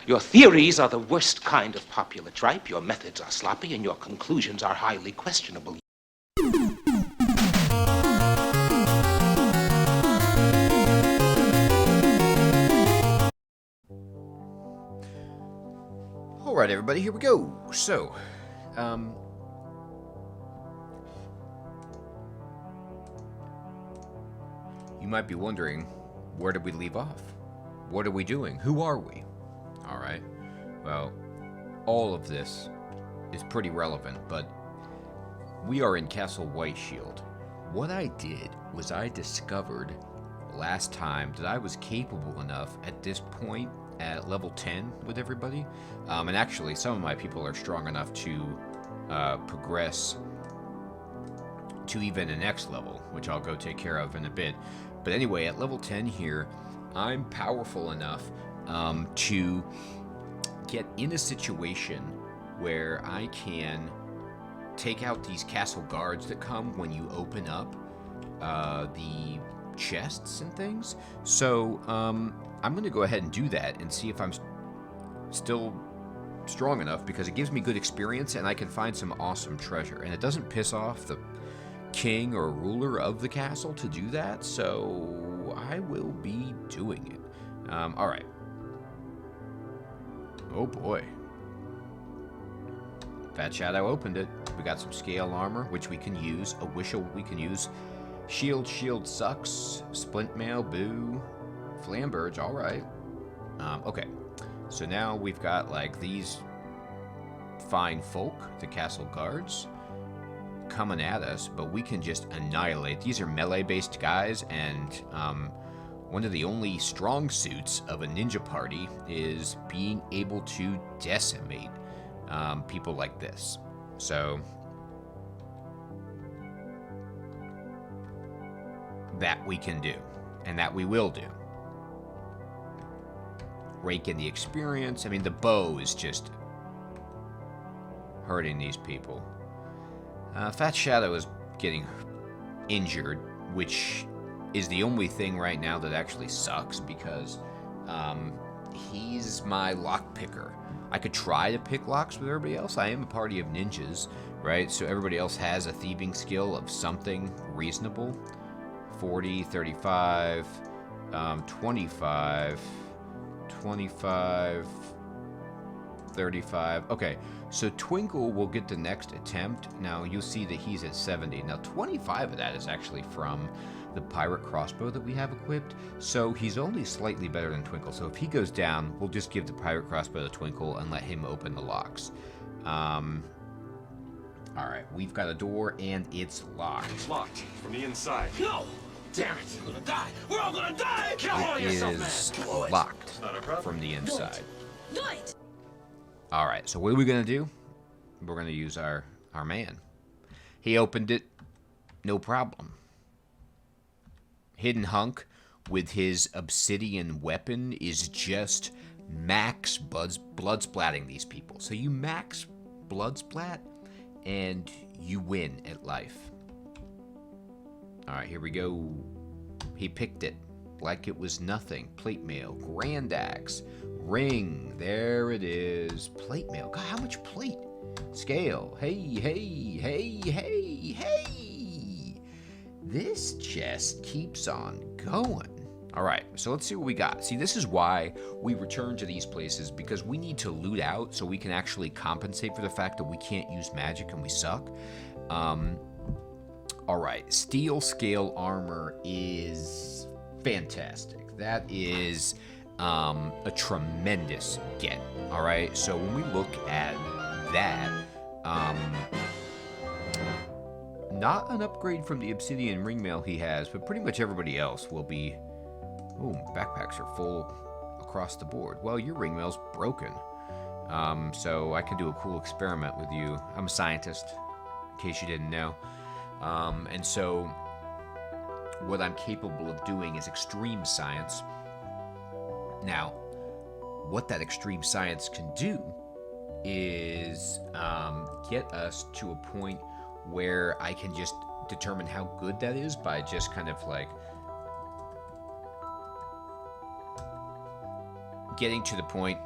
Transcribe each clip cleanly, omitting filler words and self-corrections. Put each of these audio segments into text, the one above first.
Your theories are the worst kind of popular tripe, your methods are sloppy, and your conclusions are highly questionable. Alright, everybody, here we go. So, you might be wondering, where did we leave off? What are we doing? Who are we? Alright, well, all of this is pretty relevant, but we are in Castle Whiteshield. What I did was I discovered last time that I was capable enough at this point at level 10 with everybody, and actually some of my people are strong enough to progress to even the next level, which I'll go take care of in a bit. But anyway, at level 10 here, I'm powerful enough to get in a situation where I can take out these castle guards that come when you open up the chests and things. So I'm going to go ahead and do that and see if I'm still strong enough, because it gives me good experience and I can find some awesome treasure. And it doesn't piss off the king or ruler of the castle to do that, so I will be doing it. Alright. Oh boy. Fat Shadow opened it. We got some scale armor, which we can use. A whistle we can use. Shield sucks. Splint mail, boo. Flambirds, alright. Okay. So now we've got, like, these fine folk, the castle guards, coming at us, but we can just annihilate. These are melee-based guys, and one of the only strong suits of a ninja party is being able to decimate people like this. So that we can do, and that we will do. Rake in the experience. I mean, the bow is just hurting these people. Fat Shadow is getting injured, which is the only thing right now that actually sucks, because he's my lock picker. I could try to pick locks with everybody else. I am a party of ninjas, right? So everybody else has a thieving skill of something reasonable. 40, 35, 25, 25, 35. Okay, so Twinkle will get the next attempt. Now you'll see that he's at 70. Now 25 of that is actually from the pirate crossbow that we have equipped, so he's only slightly better than Twinkle. So if he goes down, we'll just give the pirate crossbow to Twinkle and let him open the locks. Alright, we've got a door and it's locked. It's locked from the inside. No! Damn it! We're gonna die! We're all gonna die! Count on It yourself, is man! locked Not a problem. from the inside. Do it! Alright, so what are we gonna do? We're gonna use our man. He opened it, no problem. Hidden Hunk with his obsidian weapon is just max blood splatting these people. So you max blood splat and you win at life. Alright, here we go. He picked it like it was nothing. Plate mail, grand axe, ring, there it is. Plate mail, God, how much plate? Scale, hey. This chest keeps on going. Alright, so let's see what we got. See, this is why we return to these places, because we need to loot out so we can actually compensate for the fact that we can't use magic and we suck. Alright, steel scale armor is fantastic. That is a tremendous get. Alright, so when we look at that, not an upgrade from the obsidian ringmail he has, but pretty much everybody else will be... Ooh, backpacks are full across the board. Well, your ringmail's broken. So I can do a cool experiment with you. I'm a scientist, in case you didn't know. And so what I'm capable of doing is extreme science. Now, what that extreme science can do is get us to a point where I can just determine how good that is by just kind of like getting to the point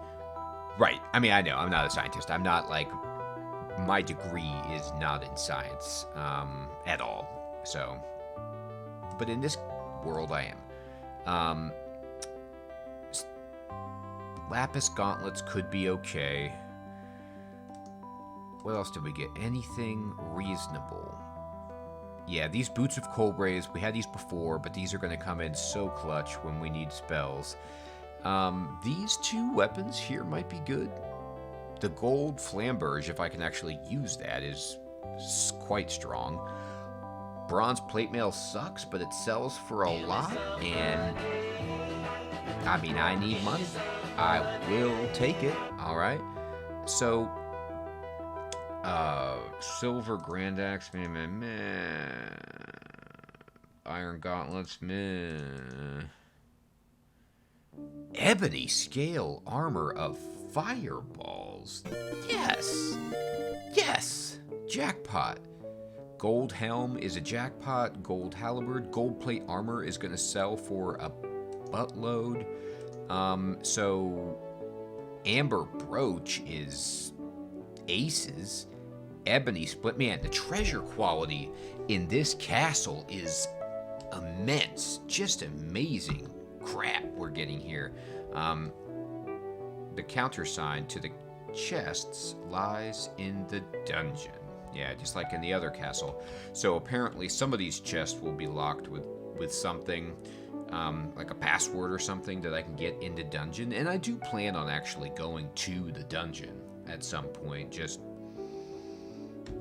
Right. I mean, I know. I'm not a scientist. I'm not, like... My degree is not in science at all. So... But in this world, I am. Lapis gauntlets could be okay. What else did we get? Anything reasonable? Yeah, these Boots of Colbraze, we had these before, but these are going to come in so clutch when we need spells. These two weapons here might be good. The gold flamberge, if I can actually use that, is quite strong. Bronze plate mail sucks, but it sells for a lot, and I mean, I need money. I will take it, alright? So, silver grand axe, meh. Iron gauntlets, meh. Ebony scale armor of fireballs. Yes. Yes. Jackpot. Gold helm is a jackpot. Gold halberd. Gold plate armor is going to sell for a buttload. So amber brooch is aces. Ebony split. Man, the treasure quality in this castle is immense. Just amazing crap we're getting here. The countersign to the chests lies in the dungeon. Yeah, just like in the other castle. So apparently some of these chests will be locked with something, like a password or something that I can get in the dungeon. And I do plan on actually going to the dungeon at some point, just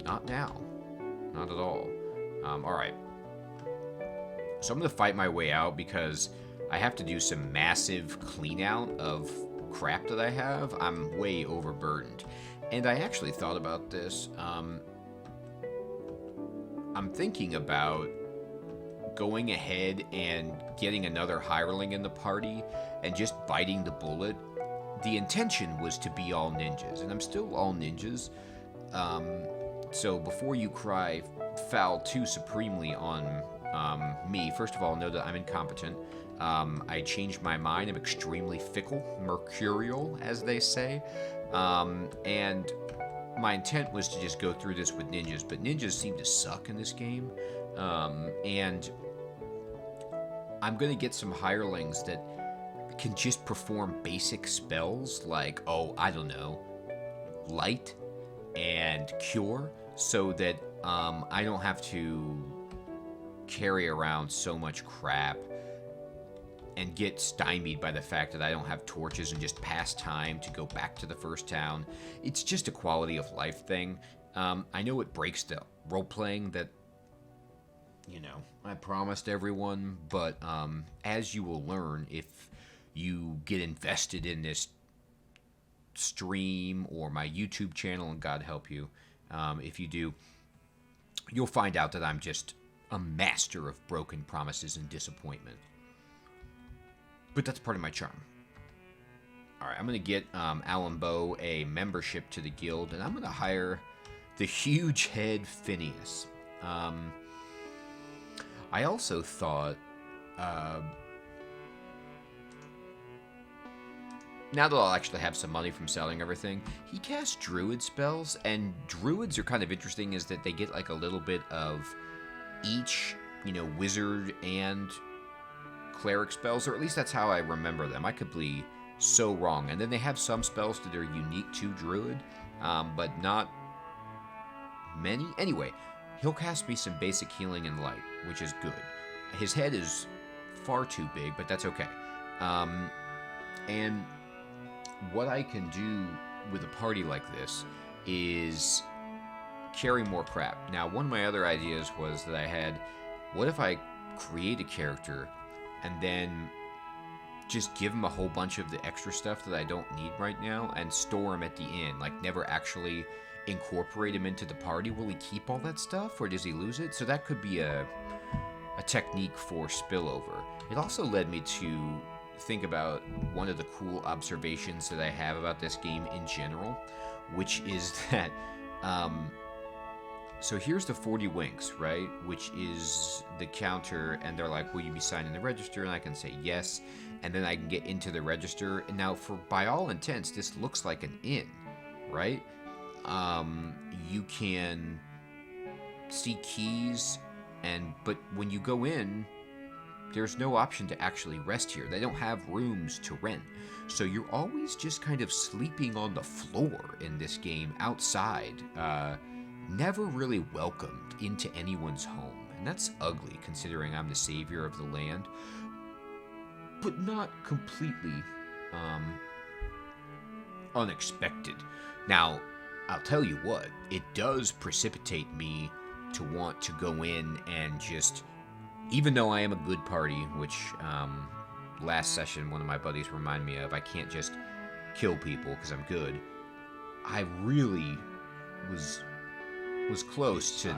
not now. Not at all. Alright. So I'm going to fight my way out because I have to do some massive clean out of crap that I have. I'm way overburdened. And I actually thought about this. I'm thinking about going ahead and getting another hireling in the party and just biting the bullet. The intention was to be all ninjas, and I'm still all ninjas. So before you cry foul too supremely on me, first of all, know that I'm incompetent. I changed my mind. I'm extremely fickle, mercurial, as they say. And my intent was to just go through this with ninjas, but ninjas seem to suck in this game. And I'm going to get some hirelings that can just perform basic spells like, oh, I don't know, light and cure, so that I don't have to carry around so much crap and get stymied by the fact that I don't have torches and just pass time to go back to the first town. It's just a quality of life thing. I know it breaks the role-playing that, I promised everyone, but as you will learn, if you get invested in this stream or my YouTube channel, and God help you, if you do, you'll find out that I'm just a master of broken promises and disappointment. But that's part of my charm. Alright, I'm going to get Alan Bow a membership to the guild, and I'm going to hire the huge head Phineas. I also thought, now that I'll actually have some money from selling everything, he casts druid spells, and druids are kind of interesting is that they get like a little bit of each, wizard and cleric spells, or at least that's how I remember them. I could be so wrong. And then they have some spells that are unique to druid, but not many. Anyway, he'll cast me some basic healing and light, which is good. His head is far too big, but that's okay. And what I can do with a party like this is carry more crap. Now, one of my other ideas was that I had, what if I create a character and then just give him a whole bunch of the extra stuff that I don't need right now and store him at the inn, like never actually incorporate him into the party? Will he keep all that stuff, or does he lose it? So that could be a technique for spillover. It also led me to think about one of the cool observations that I have about this game in general, which is that So here's the 40 winks, right? Which is the counter, and they're like, will you be signed in the register? And I can say yes, and then I can get into the register. And now, by all intents, this looks like an inn, right? You can see keys, but when you go in, there's no option to actually rest here. They don't have rooms to rent. So you're always just kind of sleeping on the floor in this game, outside. Never really welcomed into anyone's home. And that's ugly, considering I'm the savior of the land. But not completely unexpected. Now, I'll tell you what, it does precipitate me to want to go in and just, even though I am a good party, which last session one of my buddies reminded me of, I can't just kill people because I'm good. I really was close to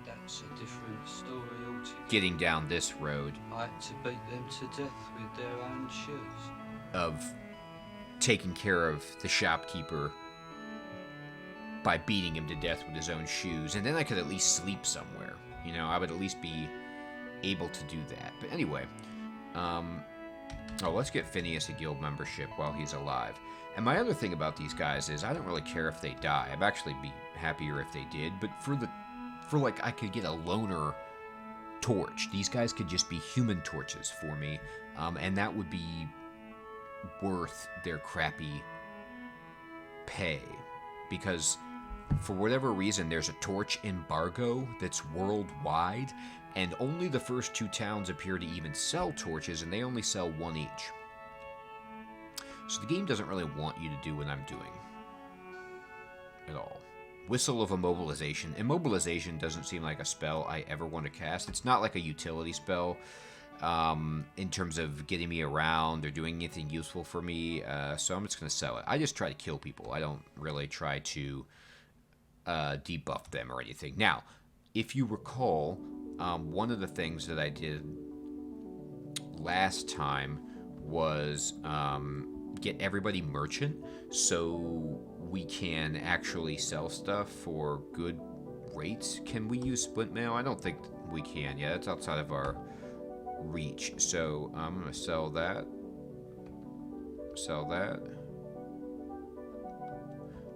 That's a different story altogether. getting down this road I had to beat them to death with their own shoes. of taking care of the shopkeeper by beating him to death with his own shoes, and then I could at least sleep somewhere. You know, I would at least be able to do that. But anyway, let's get Phineas a guild membership while he's alive. And my other thing about these guys is I don't really care if they die. I'd actually be happier if they did. But for like, I could get a loner torch. These guys could just be human torches for me, and that would be worth their crappy pay. Because for whatever reason, there's a torch embargo that's worldwide, and only the first 2 towns appear to even sell torches, and they only sell 1 each. So the game doesn't really want you to do what I'm doing at all. Whistle of Immobilization. Immobilization doesn't seem like a spell I ever want to cast. It's not like a utility spell in terms of getting me around or doing anything useful for me, so I'm just going to sell it. I just try to kill people. I don't really try to debuff them or anything. Now, if you recall, one of the things that I did last time was get everybody merchant, so we can actually sell stuff for good rates. Can we use splint mail? I don't think we can. Yeah, that's outside of our reach. So I'm going to sell that. Sell that.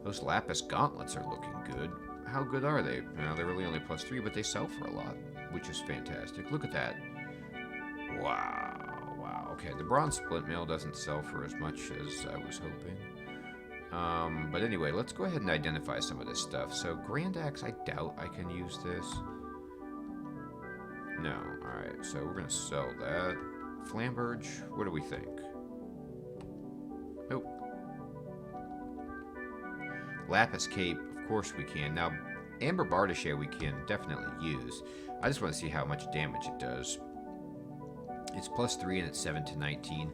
Those lapis gauntlets are looking good. How good are they? Well, they're really only +3, but they sell for a lot, which is fantastic. Look at that. Wow. Wow. Okay, the bronze splint mail doesn't sell for as much as I was hoping. But anyway, let's go ahead and identify some of this stuff. So, Grand Axe, I doubt I can use this. No. Alright, so we're going to sell that. Flamberge, what do we think? Nope. Lapis Cape, of course we can. Now, Amber Bardiche we can definitely use. I just want to see how much damage it does. It's +3 and it's 7 to 19.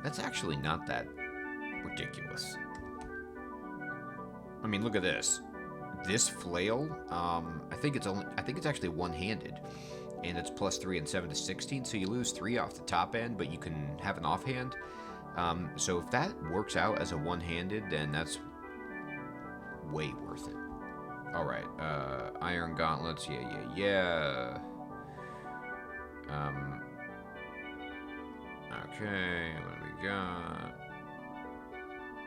That's actually not that ridiculous. I mean, look at this. This flail, I think it's actually one-handed, and it's +3 and 7 to 16. So you lose 3 off the top end, but you can have an offhand. So if that works out as a one-handed, then that's way worth it. All right, iron gauntlets, yeah. Okay, what do we got?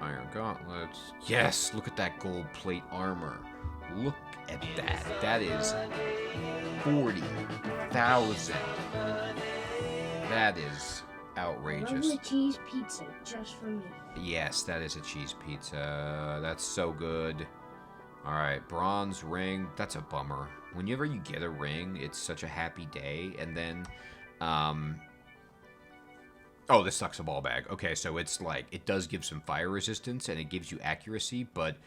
Iron gauntlets. Yes, look at that gold plate armor. Look at that. That is 40,000. That is outrageous. Lovely cheese pizza just for me. Yes, that is a cheese pizza. That's so good. Alright, bronze ring. That's a bummer. Whenever you get a ring, it's such a happy day. And then, oh, this sucks a ball bag. Okay, so it's like, it does give some fire resistance, and it gives you accuracy, but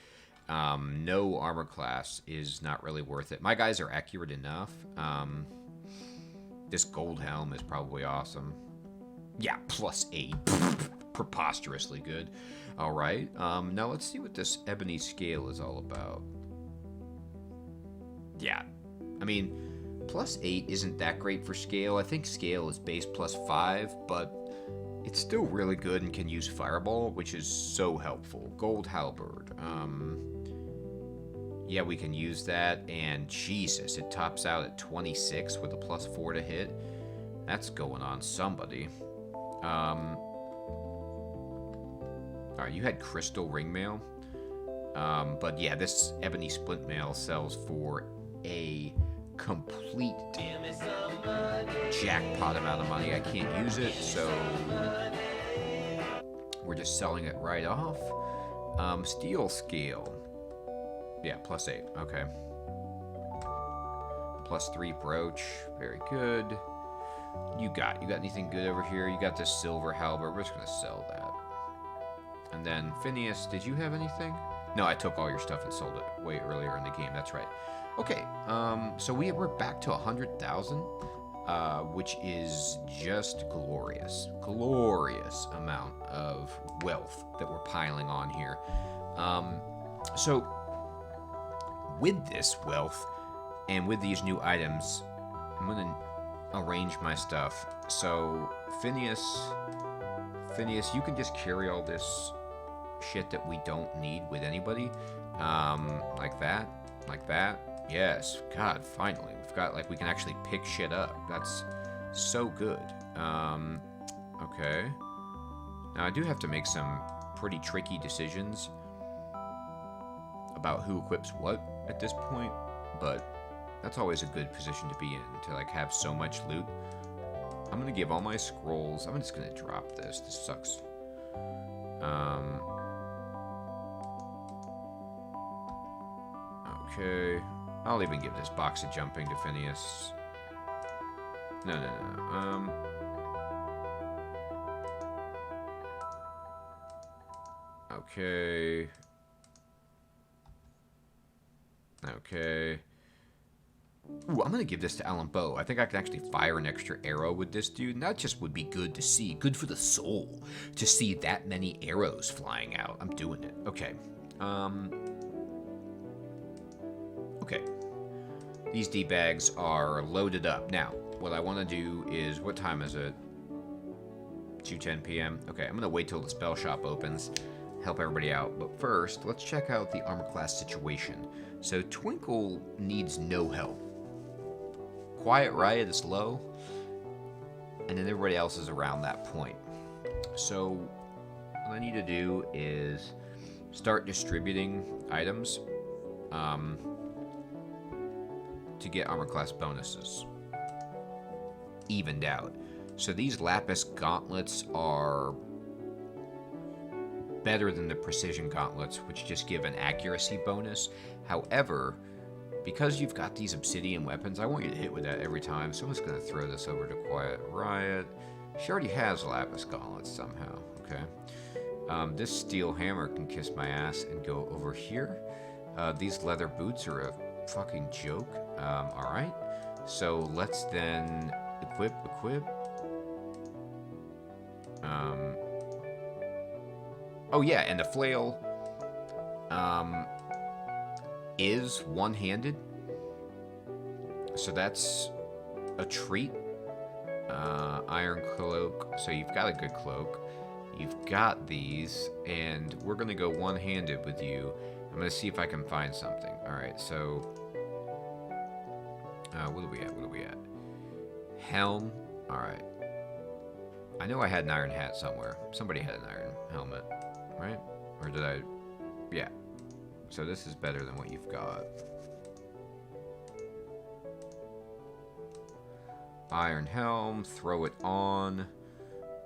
no armor class is not really worth it. My guys are accurate enough. This gold helm is probably awesome. Yeah, +8. Preposterously good. Alright, now let's see what this ebony scale is all about. Yeah, I mean, +8 isn't that great for scale. I think scale is base +5, but it's still really good and can use fireball, which is so helpful. Gold halberd. Yeah, we can use that, and Jesus, it tops out at 26 with a +4 to hit. That's going on somebody. Alright, you had crystal ring mail. But yeah, this ebony splint mail sells for a complete jackpot amount of money. I can't use it, so we're just selling it right off. Steel scale. Yeah, +8. Okay. +3 brooch. Very good. You got anything good over here? You got this silver halberd. We're just gonna sell that. And then Phineas, did you have anything? No, I took all your stuff and sold it way earlier in the game. That's right. Okay. So we're back to 100,000, which is just glorious, glorious amount of wealth that we're piling on here. So with this wealth and with these new items, I'm gonna arrange my stuff. So Phineas, you can just carry all this shit that we don't need with anybody, like that. Yes, God, finally we've got, like, we can actually pick shit up. That's so good. Okay, now I do have to make some pretty tricky decisions about who equips what at this point, but that's always a good position to be in, to like have so much loot. I'm gonna give all my scrolls. I'm just gonna drop this. This sucks. Okay. I'll even give this box of jumping to Phineas. No. Okay. Ooh, I'm gonna give this to Alan Bow. I think I can actually fire an extra arrow with this dude, and that just would be good to see. Good for the soul to see that many arrows flying out. I'm doing it. Okay. Okay. These D-bags are loaded up. Now, what I want to do is, what time is it? 2:10 p.m. Okay, I'm gonna wait till the spell shop opens, help everybody out. But first, let's check out the armor class situation. So Twinkle needs no help. Quiet Riot is low, and then everybody else is around that point. So what I need to do is start distributing items to get armor class bonuses evened out. So these lapis gauntlets are better than the precision gauntlets, which just give an accuracy bonus. However, because you've got these obsidian weapons, I want you to hit with that every time, so I'm just going to throw this over to Quiet Riot. She already has lapis gauntlets somehow, okay? This steel hammer can kiss my ass and go over here. These leather boots are a fucking joke. Alright, so let's then equip. Oh yeah, and the flail is one-handed, so that's a treat. Iron cloak, so you've got a good cloak. You've got these, and we're gonna go one-handed with you. I'm gonna see if I can find something. Alright, so what are we at? Helm. Alright. I know I had an iron hat somewhere. Somebody had an iron helmet, right? Or did I? Yeah. So this is better than what you've got. Iron helm, throw it on.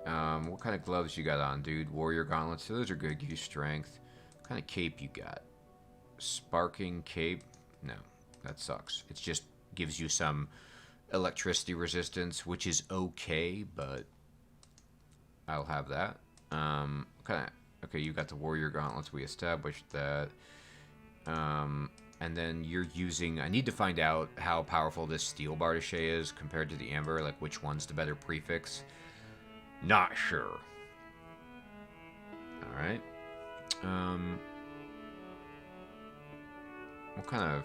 What kind of gloves you got on, dude? Warrior gauntlets, so those are good, give you strength. What kind of cape you got? Sparking cape? No, that sucks. It just gives you some electricity resistance, which is okay, but I'll have that. Okay, you got the warrior gauntlets, we established that. And then you're using, I need to find out how powerful this steel bardache is compared to the amber, like which one's the better prefix. Not sure. Alright. What kind of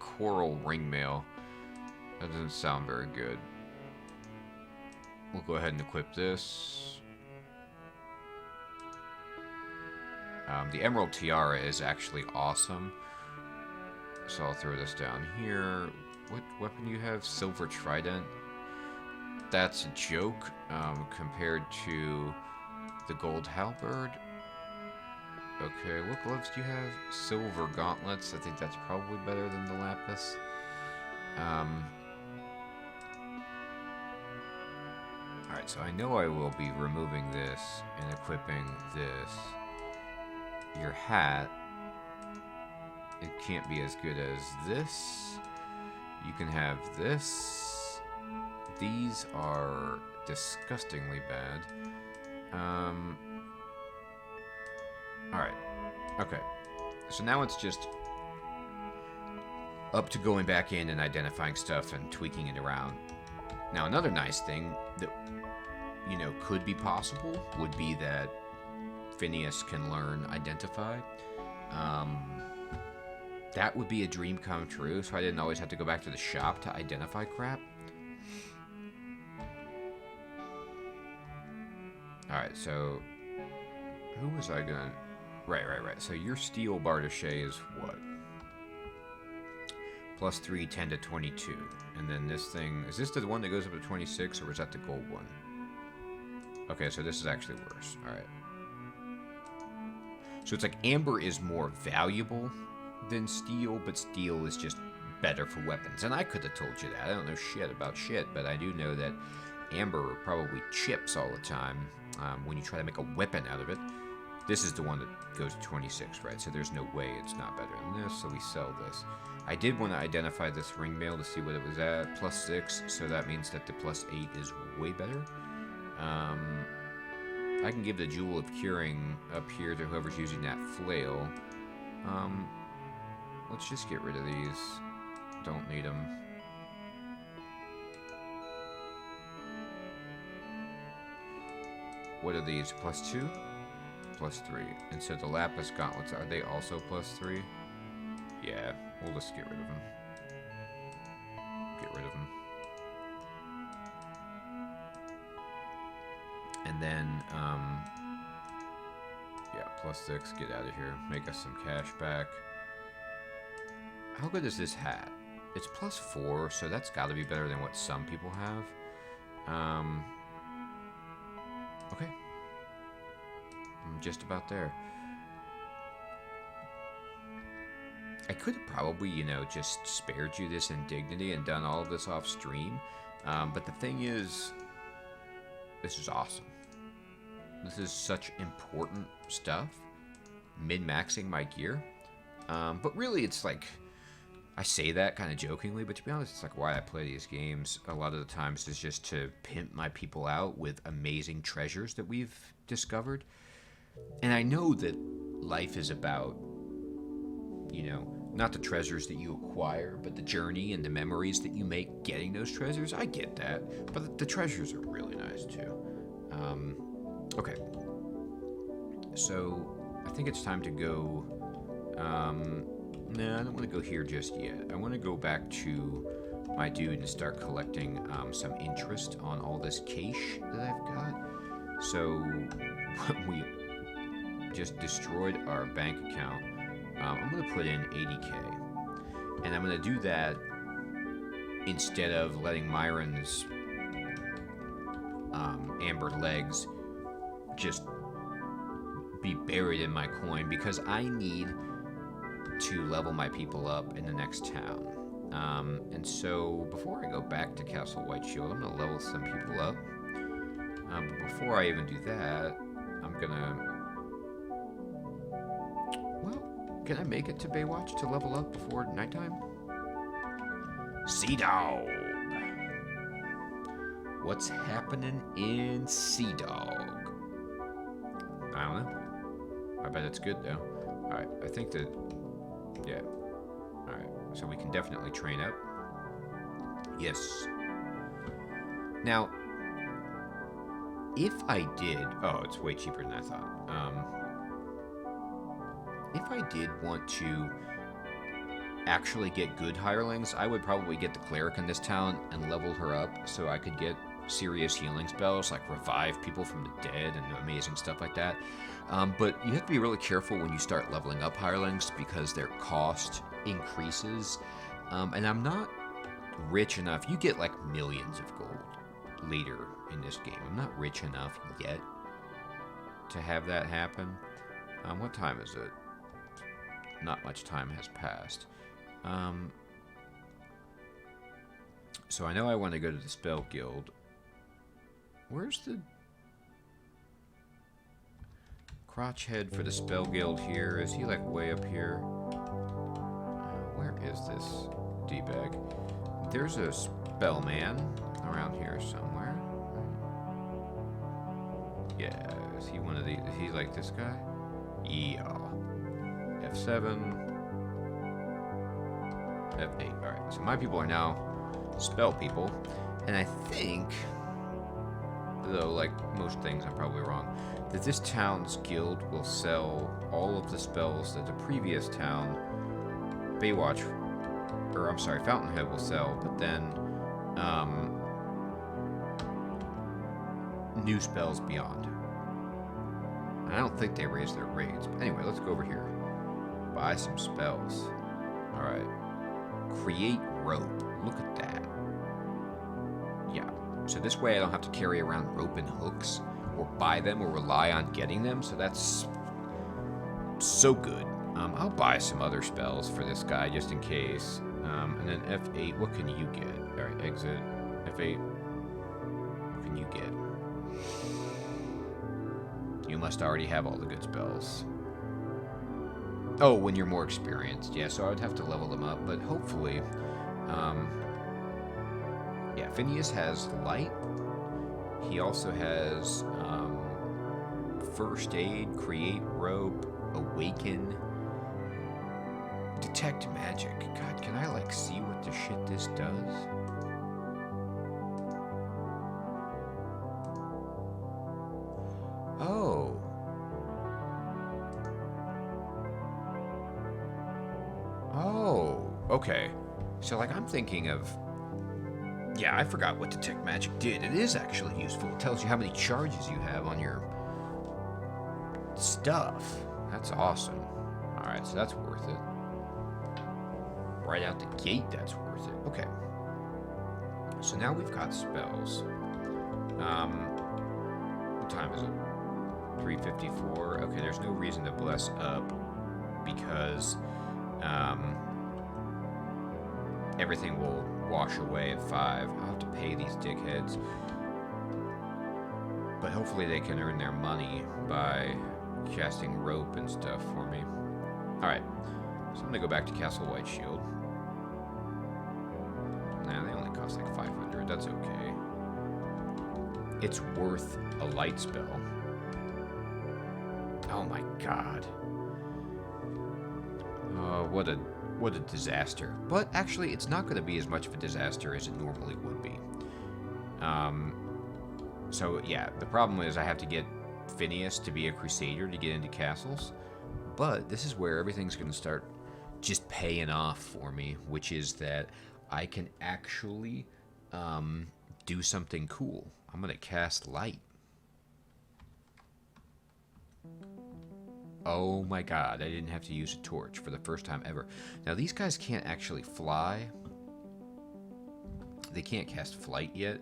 coral ring mail? That doesn't sound very good. We'll go ahead and equip this. The Emerald Tiara is actually awesome. So I'll throw this down here. What weapon do you have? Silver Trident. That's a joke compared to the Gold Halberd. Okay, what gloves do you have? Silver Gauntlets. I think that's probably better than the Lapis. Alright, so I know I will be removing this and equipping this. Your hat, it can't be as good as this. You can have this. These are disgustingly bad. Alright. Okay. So now it's just up to going back in and identifying stuff and tweaking it around. Now, another nice thing that, you know, could be possible would be that Phineas can learn Identify. That would be a dream come true, so I didn't always have to go back to the shop to identify crap. Alright, so who was I gonna... Right. So your steel Bardache is what? Plus 3, 10 to 22. And then this thing... Is this the one that goes up to 26, or is that the gold one? Okay, so this is actually worse. Alright. So it's like Amber is more valuable than steel, but steel is just better for weapons. And I could have told you that. I don't know shit about shit, but I do know that Amber probably chips all the time when you try to make a weapon out of it. This is the one that goes to 26, right? So there's no way it's not better than this, so we sell this. I did want to identify this ring mail to see what it was at. Plus 6, so that means that the plus 8 is way better. I can give the Jewel of Curing up here to whoever's using that flail. Let's just get rid of these. Don't need them. What are these? Plus 2? Plus 3. And so the Lapis Gauntlets, are they also plus 3? Yeah, we'll just get rid of them. Get rid of them. And then, yeah, plus 6, get out of here. Make us some cash back. How good is this hat? It's plus 4, so that's got to be better than what some people have. Okay. I'm just about there. I could have probably, you know, just spared you this indignity and done all of this off stream. But the thing is, this is awesome. This is such important stuff. Min-maxing my gear. But really, it's like, I say that kind of jokingly, but to be honest, it's like why I play these games a lot of the times is just to pimp my people out with amazing treasures that we've discovered. And I know that life is about, you know, not the treasures that you acquire, but the journey and the memories that you make getting those treasures. I get that, but the treasures are really nice too. Okay. So, I think it's time to go... No, I don't want to go here just yet. I want to go back to my dude and start collecting some interest on all this cash that I've got. So, we just destroyed our bank account. I'm going to put in 80k. And I'm going to do that instead of letting Myron's amber legs just be buried in my coin, because I need to level my people up in the next town. And so before I go back to Castle White Shield, I'm going to level some people up. But before I even do that, I'm going to... Well, can I make it to Baywatch to level up before nighttime? Sea Dog! What's happening in Sea Dog? I don't know. I bet it's good, though. Alright, I think that... Yeah. Alright, so we can definitely train up. Yes. Now, if I did... Oh, it's way cheaper than I thought. If I did want to actually get good hirelings, I would probably get the cleric in this town and level her up so I could get serious healing spells, like revive people from the dead and amazing stuff like that. But you have to be really careful when you start leveling up hirelings, because their cost increases. And I'm not rich enough. You get like millions of gold later in this game. I'm not rich enough yet to have that happen. What time is it? Not much time has passed. So I know I want to go to the Spell Guild. Where's the crotch head for the Spell Guild here? Is he like way up here? Where is this D-bag? There's a Spellman around here somewhere. Yeah, is he one of these? Is he like this guy? Yeah. F7. F8. Alright, so my people are now spell people. And I think, though, like most things, I'm probably wrong, that this town's guild will sell all of the spells that the previous town, Fountainhead will sell, but then new spells beyond. I don't think they raise their rates. But anyway, let's go over here. Buy some spells. Alright. Create rope. Look at that. Yeah. So this way I don't have to carry around rope and hooks, or buy them, or rely on getting them. So that's so good. I'll buy some other spells for this guy just in case. And then F8, what can you get? Alright, exit. F8. What can you get? You must already have all the good spells. Oh, when you're more experienced. Yeah, so I would have to level them up, but hopefully... yeah, Phineas has light. He also has first aid, create rope, awaken, detect magic. God, can I like see what the shit this does? Oh. Oh, okay. So like I'm thinking of... Yeah, I forgot what Detect Magic did. It is actually useful. It tells you how many charges you have on your stuff. That's awesome. Alright, so that's worth it. Right out the gate, that's worth it. Okay. So now we've got spells. What time is it? 3:54. Okay, there's no reason to bless up because everything will wash away at 5. I'll have to pay these dickheads. But hopefully they can earn their money by casting rope and stuff for me. Alright, so I'm gonna go back to Castle White Shield. Nah, they only cost like 500. That's okay. It's worth a light spell. Oh my god. Oh, what a disaster. But actually, it's not going to be as much of a disaster as it normally would be. So yeah, the problem is I have to get Phineas to be a crusader to get into castles. But this is where everything's going to start just paying off for me, which is that I can actually do something cool. I'm going to cast light. Oh my god, I didn't have to use a torch for the first time ever. Now these guys can't actually fly. They can't cast flight yet.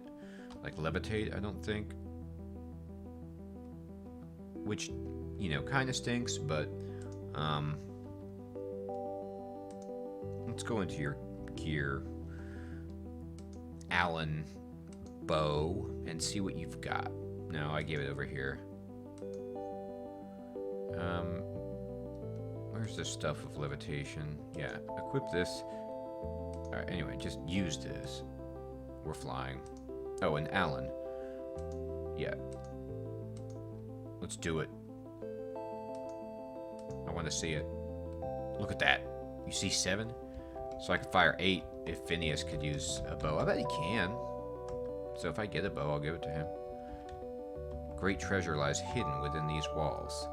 Like levitate, I don't think. Which, you know, kind of stinks, but let's go into your gear, Allen bow, and see what you've got. No, I gave it over here. Where's the stuff of levitation? Yeah, equip this. Alright, anyway, just use this. We're flying. Oh, and Alan. Yeah. Let's do it. I want to see it. Look at that. You see 7? So I can fire 8 if Phineas could use a bow. I bet he can. So if I get a bow, I'll give it to him. Great treasure lies hidden within these walls.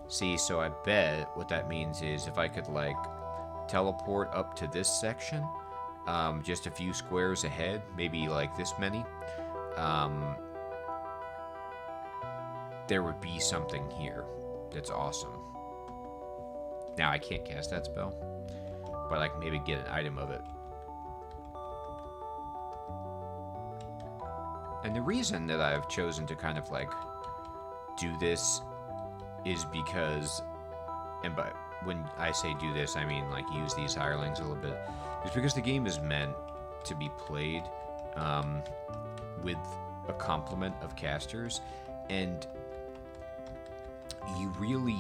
See, so I bet what that means is if I could, like, teleport up to this section, just a few squares ahead, maybe, like, this many, there would be something here that's awesome. Now, I can't cast that spell. but I can maybe get an item of it. And the reason that I've chosen to kind of like do this is because, and by when I say do this, I mean like use these hirelings a little bit, is because the game is meant to be played with a complement of casters, and you really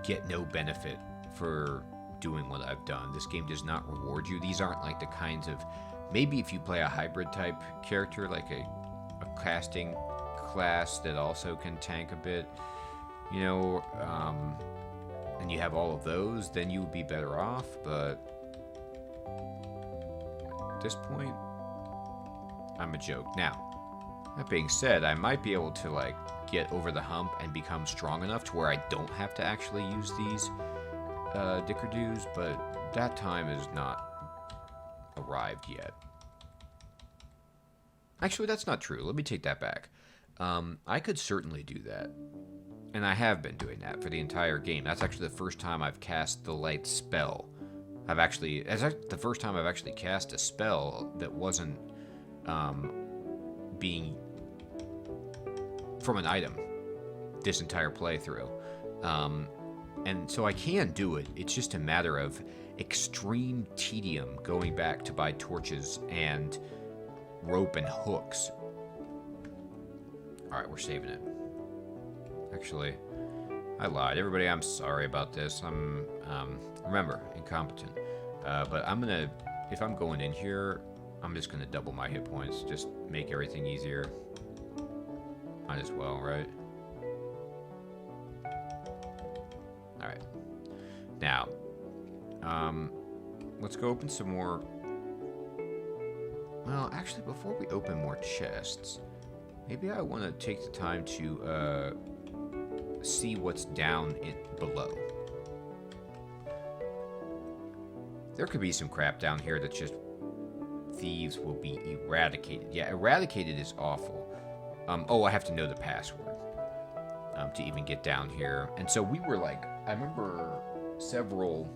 get no benefit for doing what I've done. This game does not reward you. These aren't like the kinds of, maybe if you play a hybrid type character, like a casting class that also can tank a bit, you know, and you have all of those, then you would be better off, but at this point, I'm a joke. Now, that being said, I might be able to like get over the hump and become strong enough to where I don't have to actually use these dickerdoos, but that time is not arrived yet. Actually, that's not true. Let me take that back. I could certainly do that. And I have been doing that for the entire game. That's actually the first time I've cast the light spell. That's the first time I've actually cast a spell that wasn't being from an item this entire playthrough. And so I can do it. It's just a matter of extreme tedium going back to buy torches and rope and hooks. Alright, we're saving it. Actually, I lied. Everybody, I'm sorry about this. I'm, remember, incompetent. But I'm gonna, if I'm going in here, I'm just gonna double my hit points. Just make everything easier. Might as well, right? Alright. Now, let's go open some more. Well, actually, before we open more chests, maybe I want to take the time to see what's down below. There could be some crap down here that just thieves will be eradicated. Yeah, eradicated is awful. Oh, I have to know the password to even get down here. And so we were like, I remember several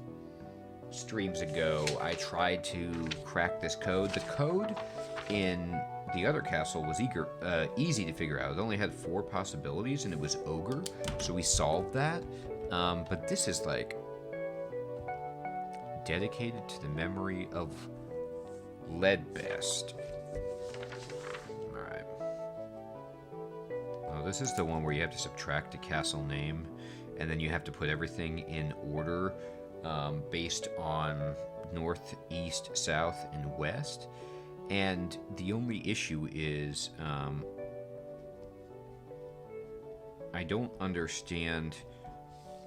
streams ago, I tried to crack this code. The code in the other castle was easy to figure out. It only had 4 possibilities, and it was ogre, so we solved that. But this is like dedicated to the memory of Leadbest. Alright. Oh, this is the one where you have to subtract the castle name, and then you have to put everything in order based on north, east, south, and west. And the only issue is I don't understand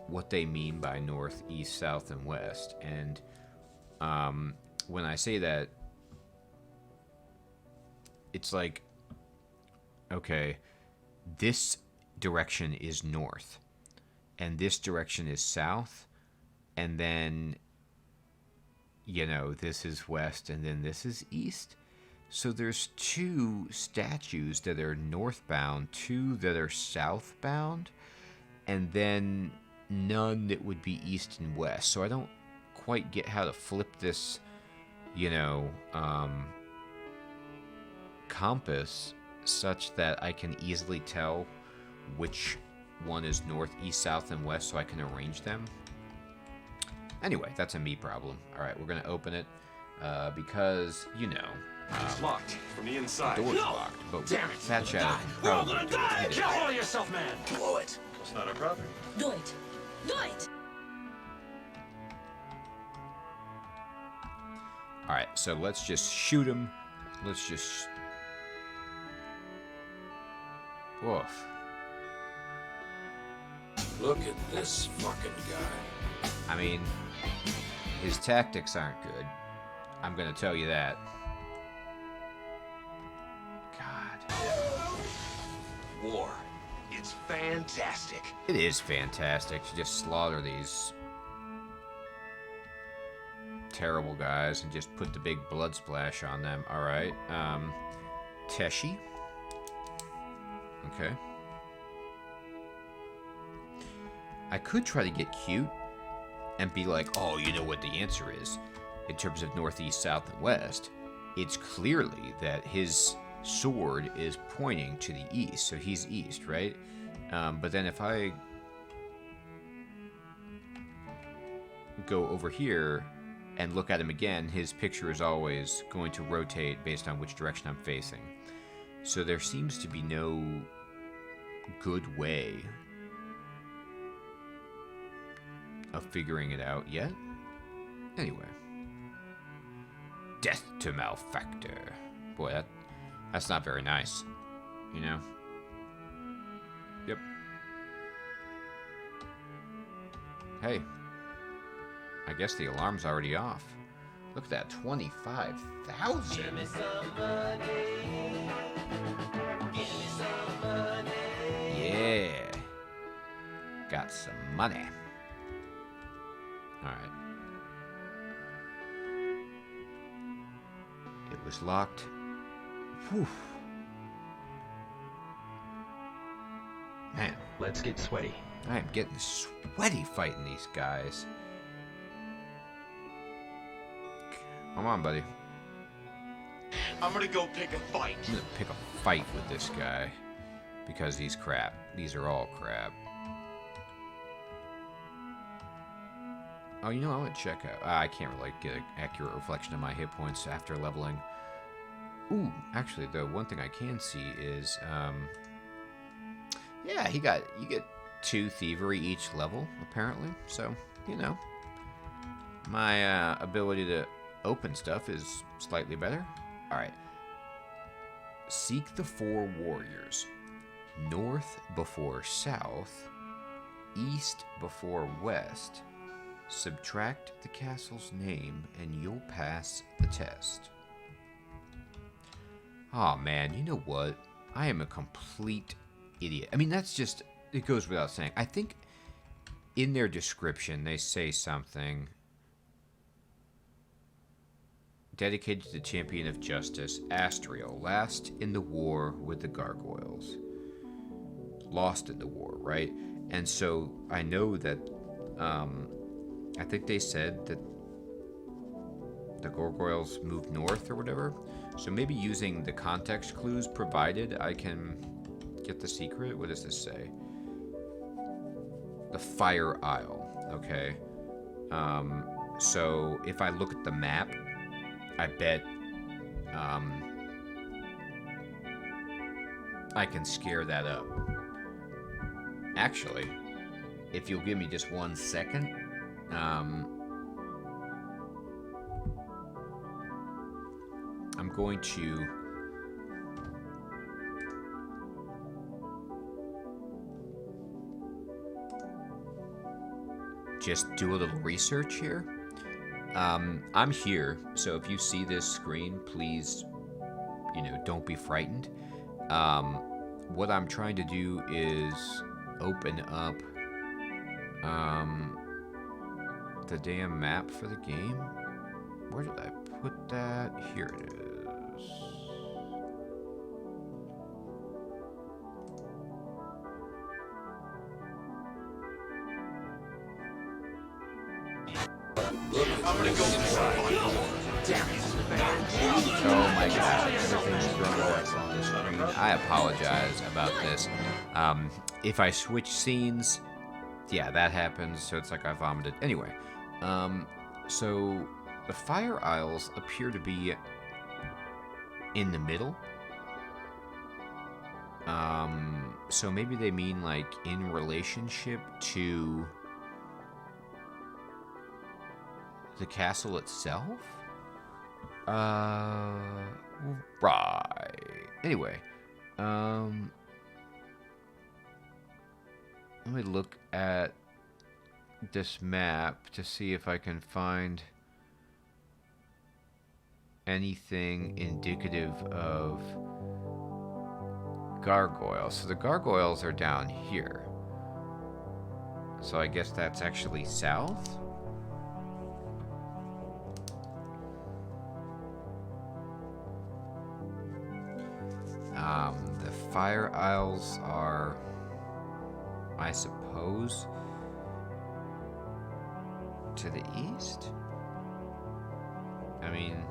what they mean by north, east, south, and west. And when I say that, it's like, okay, this direction is north, and this direction is south, and then, you know, this is west, and then this is east. So there's 2 statues that are northbound, 2 that are southbound, and then none that would be east and west. So I don't quite get how to flip this, you know, compass such that I can easily tell which one is north, east, south, and west, so I can arrange them. Anyway, that's a me problem. All right, we're gonna open it because, you know, It's locked from the inside. the door's locked. But Damn it. Fat Shadow We're all probably gonna do it. die! Hit it. Get a hold of yourself, man! Blow it. That's not our brother. Do it! Do it! All right, so let's just shoot him. Let's just. Woof. Look at this fucking guy. I mean, his tactics aren't good. I'm gonna tell you that. God. War. It's fantastic. It is fantastic to just slaughter these terrible guys and just put the big blood splash on them. Alright. Teshi. Okay. I could try to get cute and be like, oh, you know what the answer is in terms of northeast, south, and west. It's clearly that his sword is pointing to the east, so he's east, right? But then if I go over here and look at him again, his picture is always going to rotate based on which direction I'm facing. So there seems to be no good way of figuring it out yet. Anyway. Death to Malfactor. Boy, that's not very nice. You know? Yep. Hey. I guess the alarm's already off. Look at that, 25,000. Give me some money. Give me some money. Yeah. Got some money. Alright. It was locked. Whew. Man. Let's get sweaty. I am getting sweaty fighting these guys. Come on, buddy. I'm gonna go pick a fight. I'm gonna pick a fight with this guy. Because he's crap. These are all crap. Oh, you know, I want to check out. I can't really get an accurate reflection of my hit points after leveling. Ooh, actually, the one thing I can see is, yeah, you get 2 thievery each level, apparently. So, you know, my ability to open stuff is slightly better. All right. Seek the 4 warriors. North before south. East before west. Subtract the castle's name and you'll pass the test. Oh man, you know what? I am a complete idiot. I mean, that's just, it goes without saying. I think in their description they say something dedicated to the champion of justice, Astriel, last in the war with the gargoyles. Lost in the war, right? And so I know that, I think they said that the gargoyles moved north or whatever. So maybe using the context clues provided, I can get the secret. What does this say? The Fire Isle. Okay. So if I look at the map, I bet I can scare that up. Actually, if you'll give me just 1 second, I'm going to just do a little research here. I'm here, so if you see this screen, please, you know, don't be frightened. What I'm trying to do is open up the damn map for the game. Where did I put that? Here it is. I'm gonna go pick a fight. Oh my god, everything's thrown away on the screen. I apologize about this. If I switch scenes, yeah, that happens, so it's like I vomited. Anyway, so the Fire Isles appear to be in the middle. So maybe they mean like in relationship to the castle itself? Right. Anyway, let me look at this map to see if I can find anything indicative of gargoyles. So the gargoyles are down here. So I guess that's actually south? The Fire Isles are, I suppose, To the east? I mean,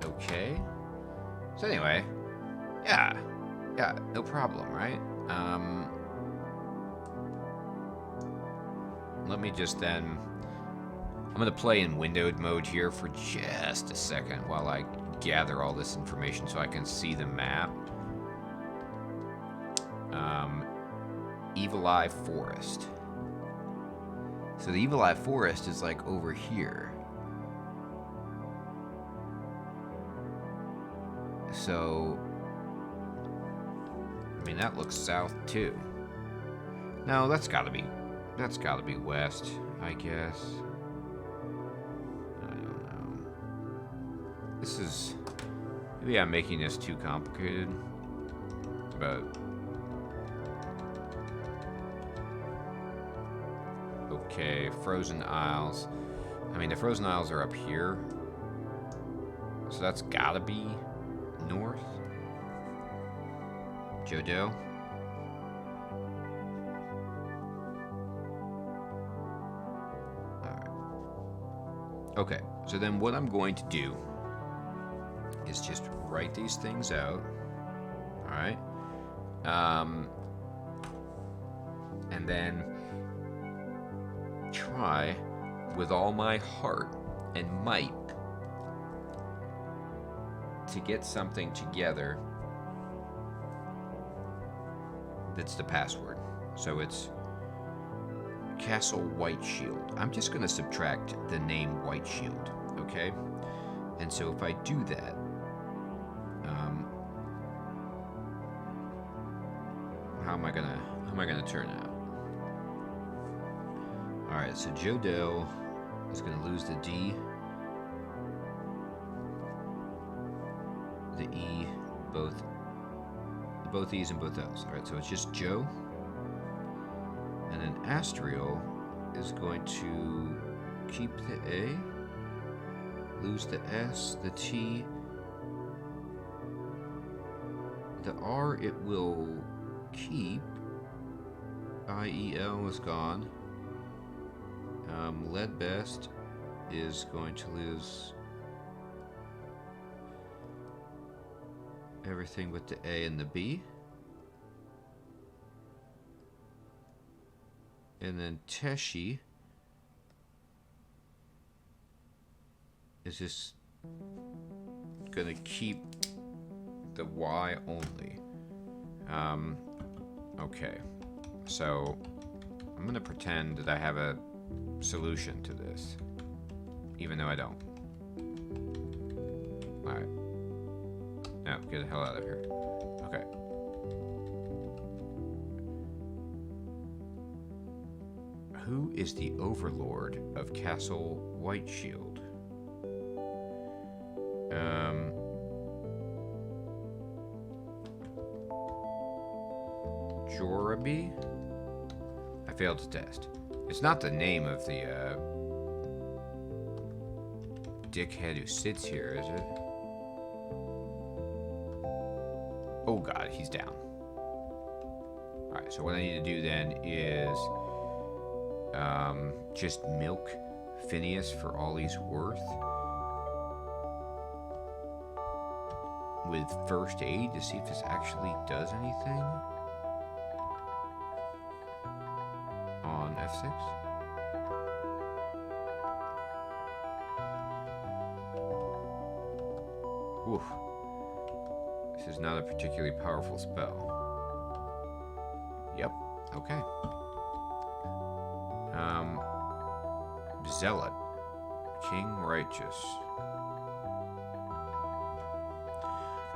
okay. So anyway, yeah, no problem, right? Let me just then, I'm gonna play in windowed mode here for just a second while I gather all this information so I can see the map. Evil Eye Forest. So the Evil Eye Forest is like over here. So, I mean, that looks south too. No, that's gotta be west, I guess. I don't know. This is, maybe I'm making this too complicated, but okay, Frozen Isles. I mean, the Frozen Isles are up here, so that's gotta be north. Jodo. Alright. Okay, so then what I'm going to do is just write these things out. Alright. And then try with all my heart and might to get something together that's the password. So it's Castle White Shield. I'm just going to subtract the name White Shield, okay? And so if I do that, how am I gonna turn out? All right, so Jodo is going to lose the D, the E, both E's and both L's. All right, so it's just Joe. And then Astriel is going to keep the A, lose the S, the T, the R it will keep. IEL is gone. Leadbest is going to lose everything with the A and the B. And then Teshi is just gonna keep the Y only. Okay, so I'm gonna pretend that I have a solution to this, even though I don't. Alright. No, get the hell out of here. Okay. Who is the overlord of Castle White Shield? Joraby? I failed to test. It's not the name of the dickhead who sits here, is it? Oh god, he's down. Alright, so what I need to do then is just milk Phineas for all he's worth with first aid to see if this actually does anything on F6. Oof. This is not a particularly powerful spell. Yep, okay. Zealot. King Righteous.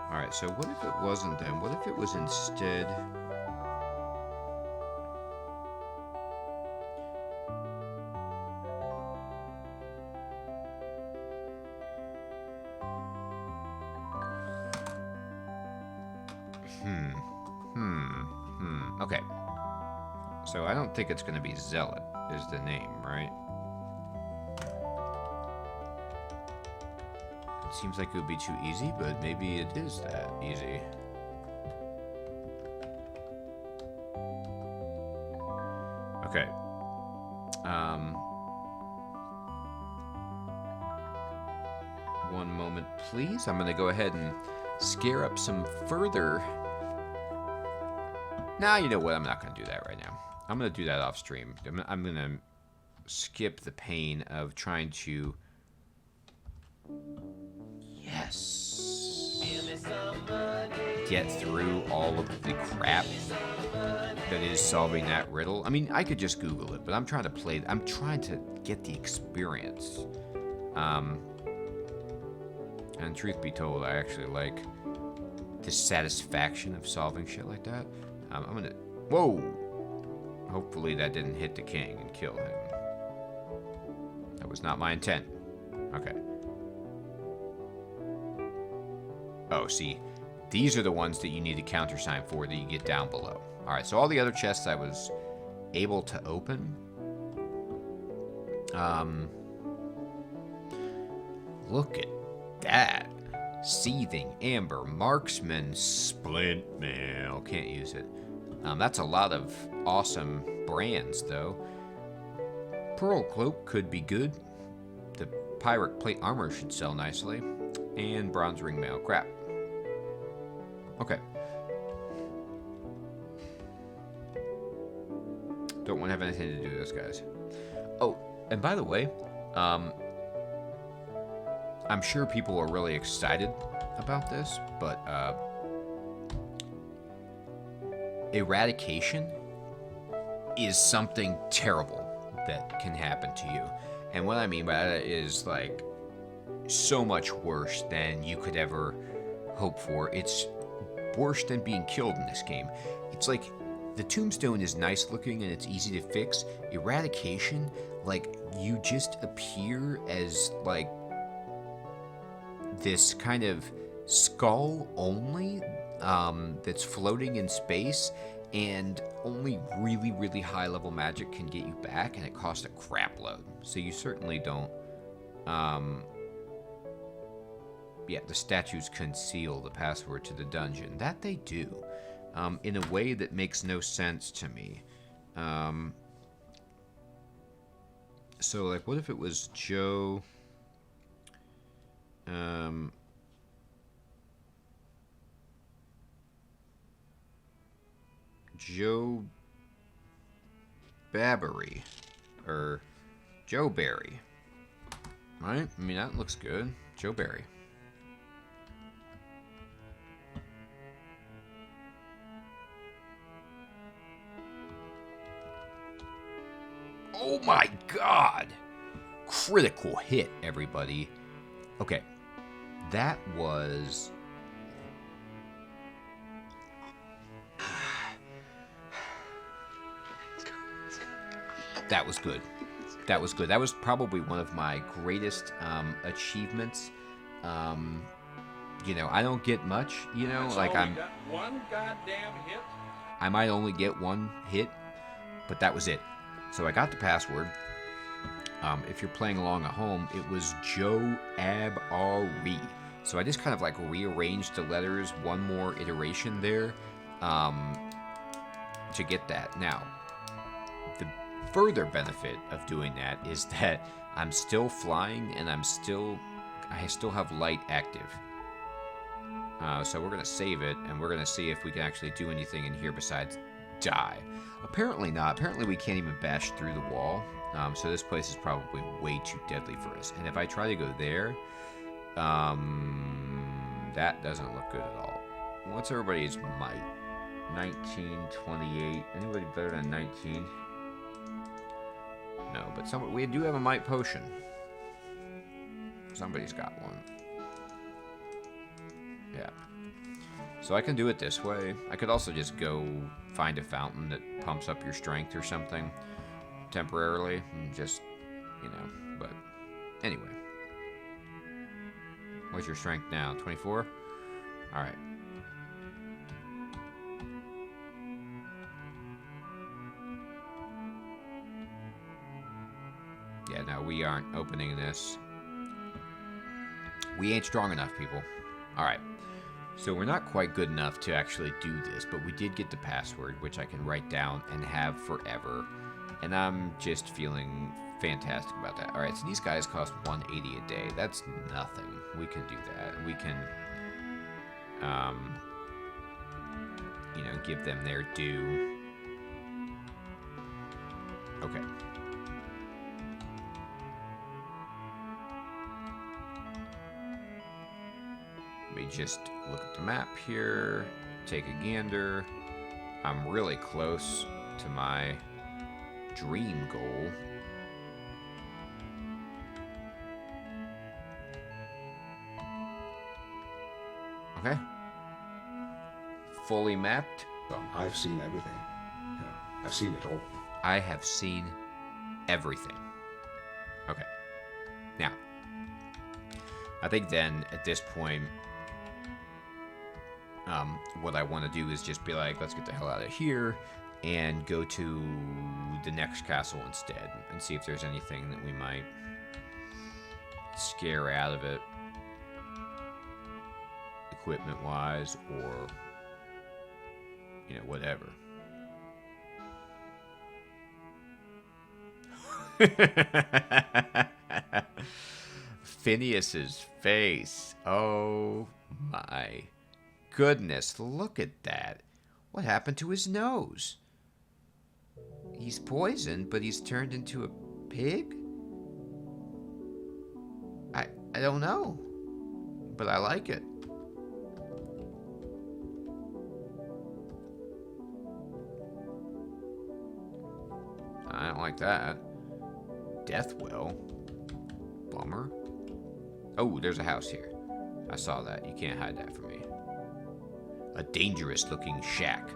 Alright, so what if it wasn't then? What if it was instead... Okay. So I don't think it's going to be Zealot is the name, right? It seems like it would be too easy, but maybe it is that easy. Okay. one moment, please. I'm going to go ahead and scare up some further... Nah, you know what? I'm not going to do that right now. I'm going to do that off stream. I'm going to skip the pain of trying to... Yes. Get through all of the crap that is solving that riddle. I mean, I could just Google it, but I'm trying to play... I'm trying to get the experience. And truth be told, I actually like the satisfaction of solving shit like that. I'm gonna... Whoa! Hopefully that didn't hit the king and kill him. That was not my intent. Okay. Oh, see. These are the ones that you need a countersign for that you get down below. Alright, so all the other chests I was able to open. Look at that. Seething, Amber, Marksman, Splint Mail. Can't use it. That's a lot of awesome brands, though. Pearl Cloak could be good. The Pirate Plate Armor should sell nicely. And Bronze Ring Mail. Crap. Okay. Don't want to have anything to do with this, guys. Oh, and by the way, I'm sure people are really excited about this, but eradication is something terrible that can happen to you. And what I mean by that is, like, so much worse than you could ever hope for. It's worse than being killed in this game. It's like, the tombstone is nice looking and it's easy to fix. Eradication, like, you just appear as, like, this kind of skull only that's floating in space, and only really, really high level magic can get you back, and it costs a crap load. So you certainly don't... yeah, the statues conceal the password to the dungeon. That they do. In a way that makes no sense to me. So, like, what if it was Joe... Joe Babbery, or Joe Barry, right? I mean, that looks good. Joe Barry. Oh my God! Critical hit, everybody. Okay, that was... That was good. That was good. That was probably one of my greatest achievements. You know, I don't get much, you know, like I'm... Got one goddamn hit? I might only get one hit, but that was it. So I got the password. If you're playing along at home, it was Joe Ab-R-E. So I just kind of like rearranged the letters one more iteration there to get that. Now, the further benefit of doing that is that I'm still flying and I still have light active. So we're going to save it, and we're going to see if we can actually do anything in here besides die. Apparently not. Apparently we can't even bash through the wall. So this place is probably way too deadly for us. And if I try to go there, that doesn't look good at all. What's everybody's might? 19, 28. Anybody better than 19? No, but we do have a might potion. Somebody's got one. Yeah. So I can do it this way. I could also just go find a fountain that pumps up your strength or something temporarily, and just, you know, but anyway. What's your strength now? 24? Alright. Yeah, no, we aren't opening this. We ain't strong enough, people. Alright. So we're not quite good enough to actually do this, but we did get the password, which I can write down and have forever. And I'm just feeling fantastic about that. All right, so these guys cost 180 a day. That's nothing. We can do that. We can, you know, give them their due. Okay. Let me just look at the map here, take a gander. I'm really close to my dream goal. Okay. Fully mapped. Well, I've seen everything. Yeah, I've seen it all. I have seen everything. Okay. Now, I think then at this point, what I want to do is just be like, let's get the hell out of here and go to the next castle instead and see if there's anything that we might scare out of it, equipment-wise, or, you know, whatever. Phineas's face. Oh my goodness, look at that. What happened to his nose? He's poisoned, but he's turned into a pig? I don't know, but I like it. I don't like that. Deathwell. Bummer. Oh, there's a house here. I saw that. You can't hide that from me. A dangerous-looking shack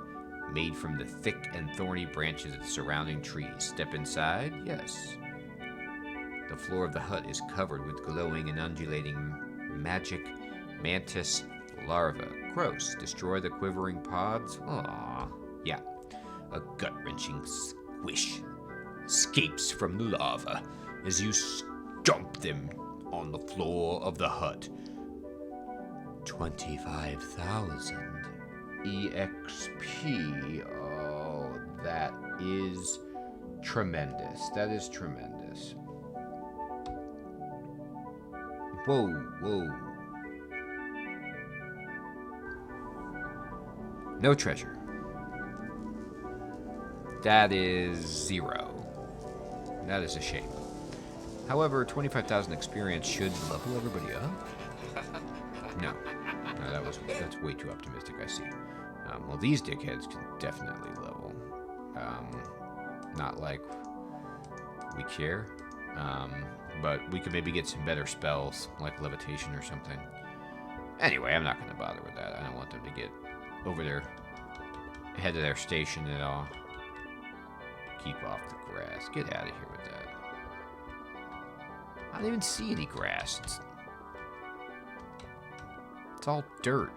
made from the thick and thorny branches of the surrounding trees. Step inside? Yes. The floor of the hut is covered with glowing and undulating magic mantis larvae. Gross. Destroy the quivering pods? Aww. Yeah. A gut-wrenching squish escapes from the lava as you stomp them on the floor of the hut. 25,000 EXP. Oh, that is tremendous. That is tremendous. Whoa, whoa. No treasure. That is 0. That is a shame. However, 25,000 experience should level everybody up. No, that's way too optimistic. I see. Well, these dickheads can definitely level. Not like we care, but we could maybe get some better spells like levitation or something. Anyway, I'm not going to bother with that. I don't want them to get over their head of their station at all. Keep off the grass. Get out of here with that. I don't even see any grass. It's all dirt.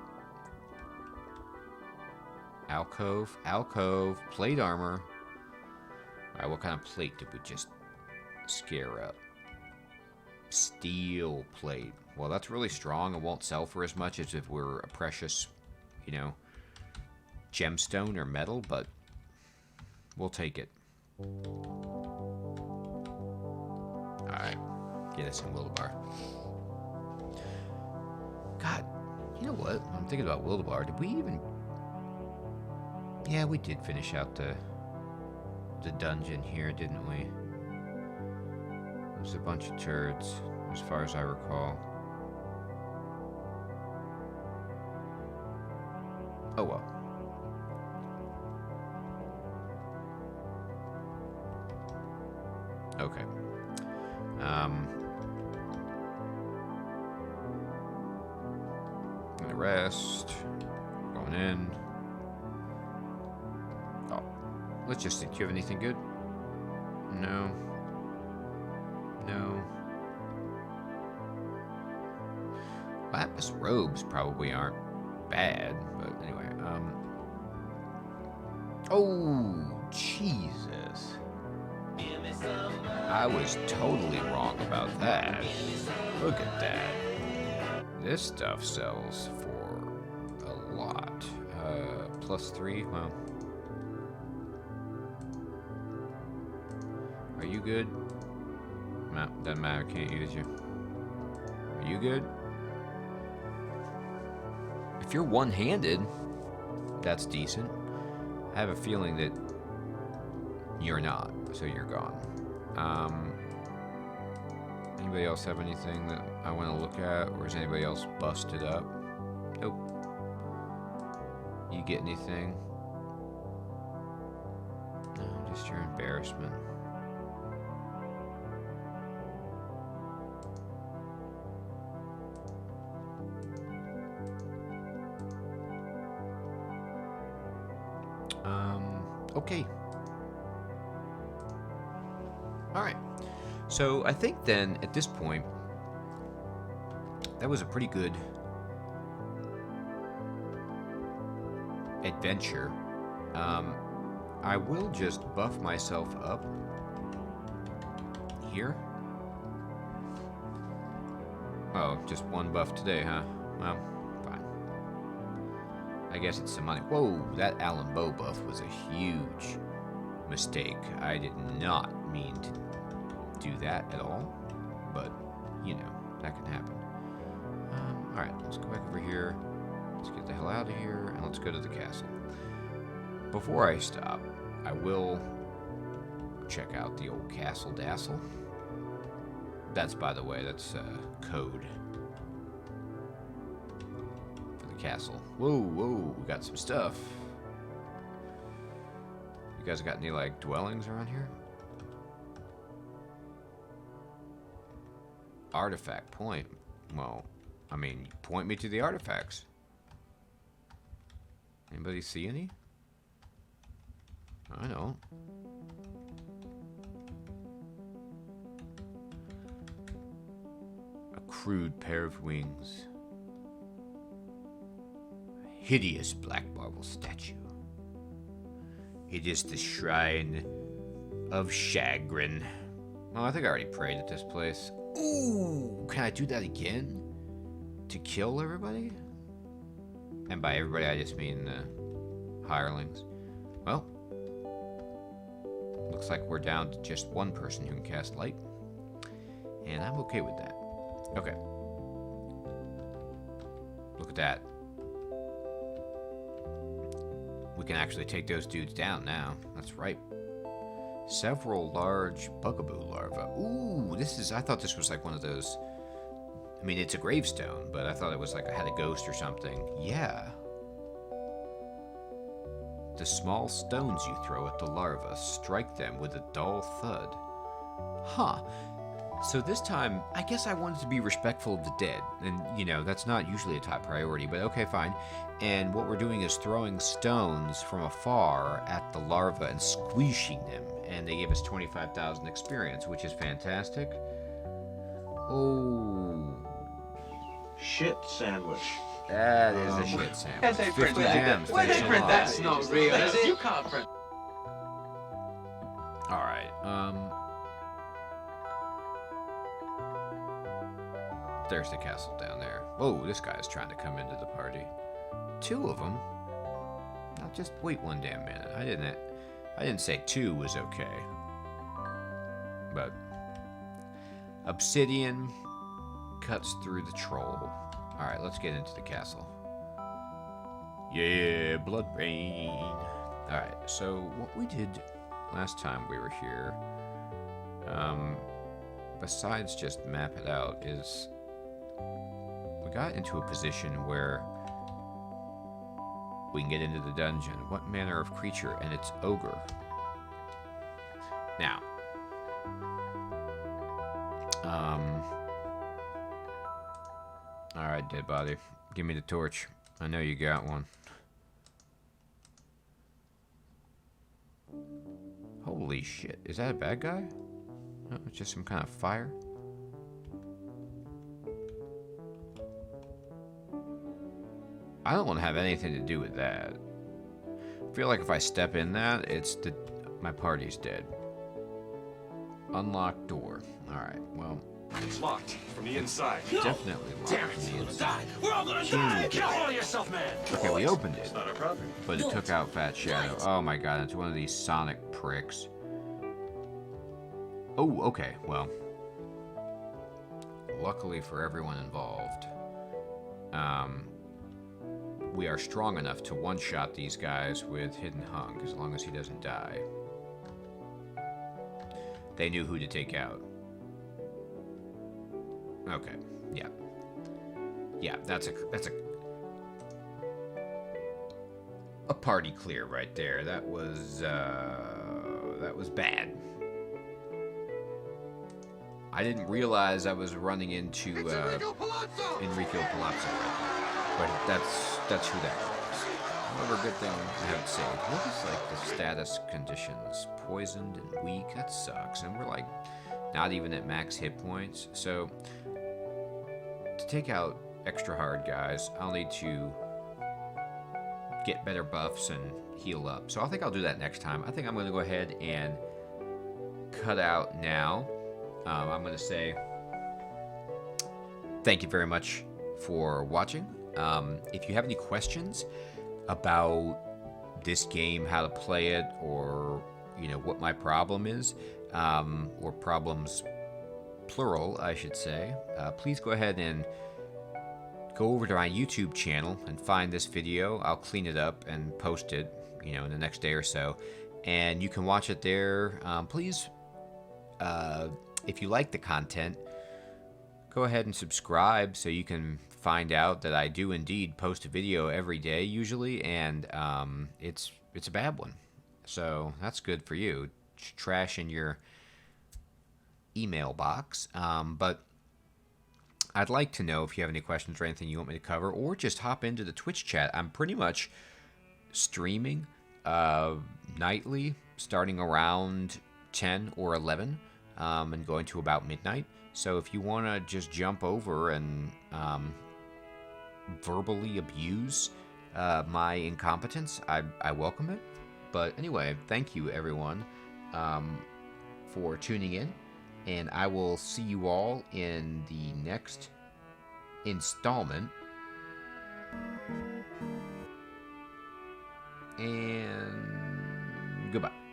Alcove, alcove, plate armor. Alright, what kind of plate did we just scare up? Steel plate. Well, that's really strong. It won't sell for as much as if we're a precious, you know, gemstone or metal, but we'll take it. Alright, get us some Wildabar. God, you know what? I'm thinking about Wildabar. Did we even... Yeah, we did finish out the dungeon here, didn't we? There's a bunch of turds, as far as I recall. Oh well. Okay. Gonna rest. Going in. Oh. Let's just see. Do you have anything good? No. No. Lapis robes probably aren't bad, but anyway, Oh, Jesus. I was totally wrong about that. Look at that. This stuff sells for a lot. +3, well. Are you good? No, doesn't matter. Can't use you. Are you good? If you're one-handed, that's decent. I have a feeling that you're not, so you're gone. Anybody else have anything that I want to look at, or is anybody else busted up? Nope. You get anything? No, just your embarrassment. Okay. Alright. So I think then, at this point, that was a pretty good adventure. I will just buff myself up here. Oh, just one buff today, huh? Well, fine. I guess it's some money. Whoa, that Alan Bow buff was a huge mistake. I did not mean to do that at all, but, you know, that can happen. Alright, let's go back over here. Let's get the hell out of here, and let's go to the castle. Before I stop, I will check out the old Castle Dassel. That's, by the way, that's code for the castle. Whoa, whoa, we got some stuff. You guys got any, like, dwellings around here? Artifact point. Well, I mean, point me to the artifacts. Anybody see any? I don't. A crude pair of wings. A hideous black marble statue. It is the shrine of chagrin. Oh, I think I already prayed at this place. Ooh, can I do that again? To kill everybody? And by everybody, I just mean the hirelings. Well, looks like we're down to just one person who can cast light. And I'm okay with that. Okay. Look at that. We can actually take those dudes down now. That's right. Several large bugaboo larvae. Ooh, this is... I thought this was like one of those... I mean, it's a gravestone, but I thought it was like I had a ghost or something. Yeah. The small stones you throw at the larvae strike them with a dull thud. Huh. So this time, I guess I wanted to be respectful of the dead. And, you know, that's not usually a top priority, but okay, fine. And what we're doing is throwing stones from afar at the larvae and squishing them. And they gave us 25,000 experience, which is fantastic. Oh. Shit sandwich. That is a shit sandwich. 50 gems. Where they print that? That's not real, is it? You can't print. Alright, there's the castle down there. Whoa, this guy's trying to come into the party. Two of them? Now just wait one damn minute. I didn't say two was okay. But obsidian cuts through the troll. Alright, let's get into the castle. Yeah, blood rain. Alright, so what we did last time we were here, besides just map it out, is we got into a position where we can get into the dungeon. What manner of creature? And it's ogre. Now, alright, dead body. Give me the torch. I know you got one. Holy shit. Is that a bad guy? No, it's just some kind of fire. I don't want to have anything to do with that. I feel like if I step in that, my party's dead. Unlocked door. Alright, well. It's locked from the inside. Definitely locked Damn it, from the we're gonna inside. die. We're all gonna die. Get hold of yourself, man. Okay, we opened it, It's not our problem. but it took out Fat Shadow. Oh my god, it's one of these Sonic pricks. Oh, okay, well. luckily for everyone involved, we are strong enough to one-shot these guys with Hidden Hunk as long as he doesn't die. They knew who to take out. Okay, yeah. Yeah, that's a party clear right there. That was bad. I didn't realize I was running into Enrico Palazzo right there. But that's who that was. However, good thing I haven't saved. What is like the status conditions? Poisoned and weak? That sucks. And we're like not even at max hit points. So to take out extra hard guys, I'll need to get better buffs and heal up. So I think I'll do that next time. I think I'm going to go ahead and cut out now. I'm going to say thank you very much for watching. If you have any questions about this game, how to play it, or what my problem is, or problems plural, I should say, please go ahead and go over to my YouTube channel and find this video. I'll clean it up and post it, in the next day or so, and you can watch it there. Please, if you like the content, go ahead and subscribe so you can find out that I do indeed post a video every day usually, and it's a bad one. So that's good for you. Trash in your email box. But I'd like to know if you have any questions or anything you want me to cover, or just hop into the Twitch chat. I'm pretty much streaming nightly, starting around 10 or 11, and going to about midnight. So if you want to just jump over and verbally abuse my incompetence, I welcome it. But anyway, thank you everyone for tuning in, and I will see you all in the next installment. And goodbye.